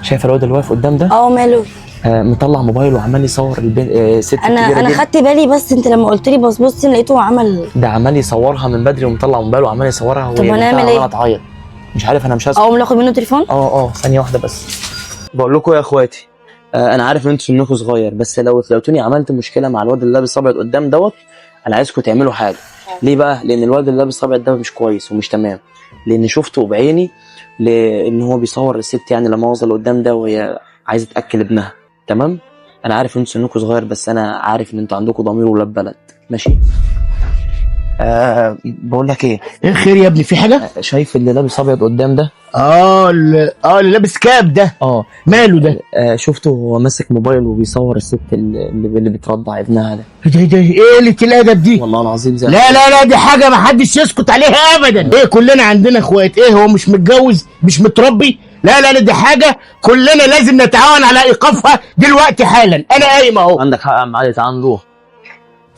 شايف الواد اللي واقف قدام ده؟ ماله؟ مطلع موبايل وعمال يصور الست الكبيره انا دي. خدت بالي، بس انت لما قلت لي بص لقيته عمل ده عمال يصورها من بدري ومطلع موبايل وعمال يصورها. طب هنعمل ايه؟ تعيط. مش عارف، انا مش هسكت. اقوم ناخد منه تليفون؟ ثانيه واحده بس. بقول لكم يا اخواتي، انا عارف ان انتوا سنكم صغير، بس لو تلاقوني عملت مشكله مع الواد اللي لابس ابيض قدام دوت، انا عايزكم تعملوا حاجه. ليه بقى؟ لان الواد اللي لابس ابيض ده مش كويس ومش تمام، لان شفته بعيني لان هو بيصور الست يعني لما وصل قدام ده وهي عايزه تاكل ابنها. تمام؟ انا عارف ان انتوا سنكم صغير، بس انا عارف ان انتوا عندكم ضمير ولاد بلد. ماشي؟ بقول لك ايه خير يا ابني؟ في حاجه؟ شايف اللي لابس ابيض قدام ده؟ اللي لابس كاب ده. ماله ده؟ شفته هو ماسك موبايل وبيصور الست اللي بترضع ابنها ده. ايه اللي الادب دي؟ والله العظيم زي لا دي حاجه ما حدش يسكت عليها ابدا. كلنا عندنا اخوات. هو مش متجوز؟ مش متربي؟ لا دي حاجه كلنا لازم نتعاون على ايقافها دلوقتي حالا. انا قايم اهو. عندك حق يا عم علي، تعال نروح.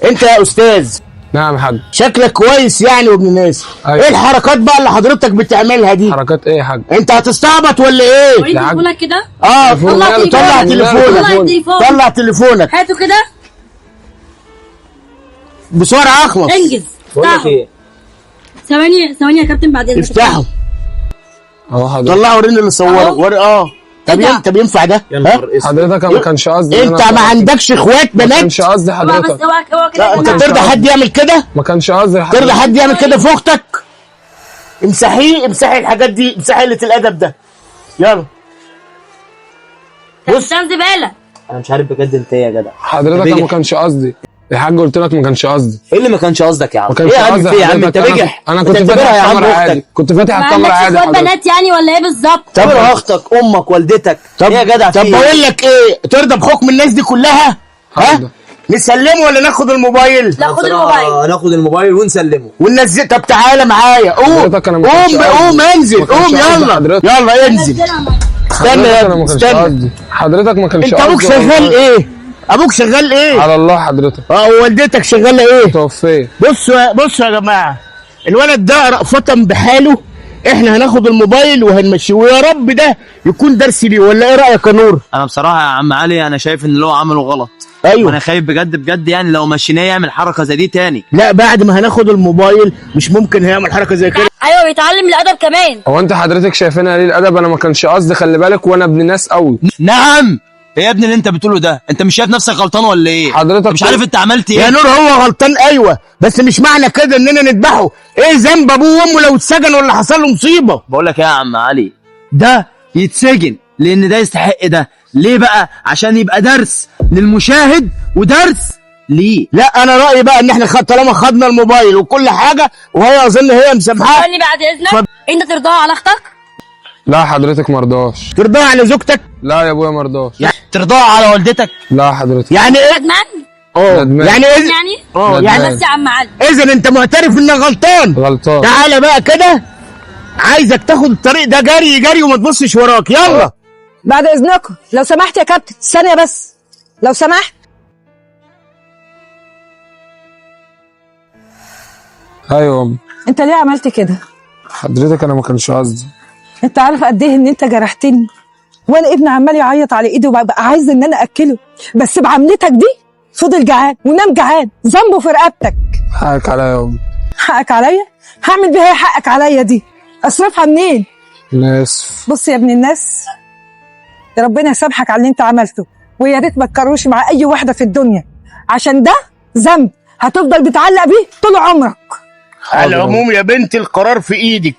انت يا استاذ. نعم يا حاج. شكلك كويس يعني وابن ناس. أيوة. ايه الحركات بقى اللي حضرتك بتعملها دي؟ حركات ايه يا حاج؟ انت هتستعبط ولا ايه؟ وريني تليفونك كده. طلع تليفونك. هاته كده بسرعه اخلص. انجز. افتحه. ثواني يا كابتن، بعد اذنك افتحه. حضرتك طلعه وريني اللي صوره. طب ينفع ده؟ حضرتك ما كانش قصدي. انت ما عندكش اخوات بنات؟ ما كانش قصدي حضرتك. بس اوعى كده. انت ترضى حد يعمل كده؟ ما كانش قصدي حضرتك. ترضى حد يعمل كده في اختك؟ امسحي الحاجات دي، امسحي قله الادب ده. يلا بص زباله. انا مش عارف بجد انت ايه يا جدع. حضرتك ما كانش قصدي يا حاج، قلت لك ما كانش قصدي. ايه اللي ما كانش قصدك يا عم؟ ما كانش قصدي يا عم انت بجح. انا كنت فاتح الكاميرا عادي. كنت فاتح الكاميرا عادي. ما عندكش بنات يعني ولا ايه بالظبط؟ طب اختك امك والدتك. ايه يا جدع؟ طب بقول لك ايه، ترضى بحكم الناس دي كلها؟ نسلمه ولا ناخد الموبايل؟ ناخد الموبايل ونسلمه وننزل. طب تعالى معايا. قوم انزل. قوم يلا انزل. استنى حضرتك ما كانش انت ابوك شغال ايه؟ ابوك شغال ايه؟ على الله حضرتك. ووالدتك شغاله ايه؟ توفيه. بصوا يا جماعه، الولد ده رأفة بحاله. احنا هناخد الموبايل وهنمشيه، ويا رب ده يكون درس ليه. ولا ايه رايك يا نور؟ انا بصراحه يا عم علي انا شايف ان اللي هو عمله غلط. ايوه، وانا خايف بجد يعني لو مشيناه يعمل حركه زي دي تاني. لا بعد ما هناخد الموبايل مش ممكن هيعمل حركه زي كده. ايوه بيتعلم الادب كمان. هو انت حضرتك شايفينها ليه الادب؟ انا ما كانش قصدي، خلي بالك، وانا ابن ناس قوي. نعم. ايه يا ابني اللي انت بتقوله ده؟ انت مش شايف نفسك غلطان ولا ايه؟ حضرتك مش عارف انت عملت ايه؟ يا نور هو غلطان ايوه، بس مش معنى كده اننا نذبحه. ايه ذنب ابوه وامه لو اتسجن ولا حصل له مصيبه؟ بقول لك ايه يا عم علي، ده يتسجن لان ده يستحق ده. ليه بقى؟ عشان يبقى درس للمشاهد ودرس ليه. لا انا رايي بقى ان احنا طالما خدنا الموبايل وكل حاجه وهي اظن هي مسامحاه. ثاني بعد اذنك. انت ترضاها على اختك؟ لا حضرتك مرضاش. ترضاها على زوجتك؟ لا يا ابويا مرضاش. يعني ترضاها على والدتك؟ لا حضرتك. يعني ايه؟ ندمان؟ يعني ايه؟ يعني بس يا عم علي، اذا انت معترف انك غلطان؟ تعالى بقى كده، عايزك تاخد الطريق ده جري وما تبصش وراك. يلا بعد اذنكم لو سمحت يا كابتن، ثانيه بس لو سمحت. ايوه امي. انت ليه عملت كده؟ حضرتك انا ما كانش قصدي. انت عارف قد ايه ان انت جرحتني، وانا ابني عمال يعيط على ايدي وببقى عايزه ان انا اكله، بس بعملتك دي فضل جعان ونام جعان، ذنبه في رقبتك. حقك عليا يا امي. حقك عليا؟ هعمل بيها ايه حقك عليا دي؟ اصرفها منين؟ انا اسف. بص يا ابن الناس، يا ربنا يسامحك على اللي انت عملته، ويا ريت ما تكرروش مع اي واحده في الدنيا، عشان ده ذنب هتفضل بتعلق بيه طول عمرك. على العموم يا بنتي القرار في ايدك.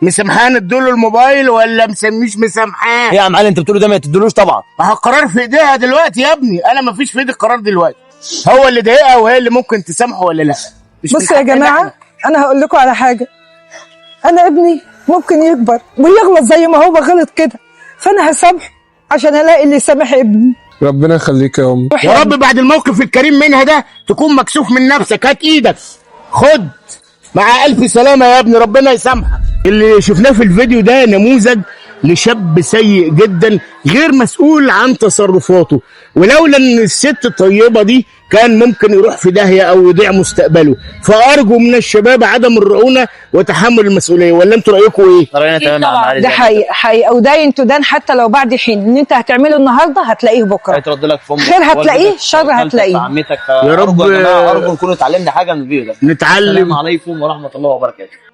مسامحاه اديله الموبايل ولا مش مسامحاه؟ ايه يا عم علي انت بتقوله ده؟ ما تدلوش طبعا. ما هو القرار في ايديها دلوقتي يا ابني. انا ما فيش في ايدي القرار دلوقتي. هو اللي ضايقها وهي اللي ممكن تسامحه ولا لا. بصوا يا جماعه، انا هقول لكم على حاجه. انا ابني ممكن يكبر ويغلط زي ما هو غلط كده، فانا هسامحه عشان الاقي اللي يسامح ابني. ربنا يخليك يا امي. يا رب بعد الموقف الكريم منها ده تكون مكسوف من نفسك. هات ايدك، خد مع الف سلامه يا ابني، ربنا يسامحك. اللي شفناه في الفيديو ده نموذج لشاب سيء جدا غير مسؤول عن تصرفاته، ولولا ان الست الطيبه دي كان ممكن يروح في داهيه او يضيع مستقبله. فارجو من الشباب عدم الرعونه وتحمل المسؤوليه. ولا انتوا رايكم ايه؟ راينا تمام يا عم علي. ده حقيقه وداين تدان حتى لو بعد حين. ان انت هتعمله النهارده هتلاقيه بكره، هيترد لك في امك، خير هتلاقيه، والدتك، شر خالتك، هتلاقيه. عمتك. يا رب ارجو يا جماعه، ارجو نكون اتعلمنا حاجه من الفيديو ده. نتعلم. السلام عليكم ورحمه الله وبركاته.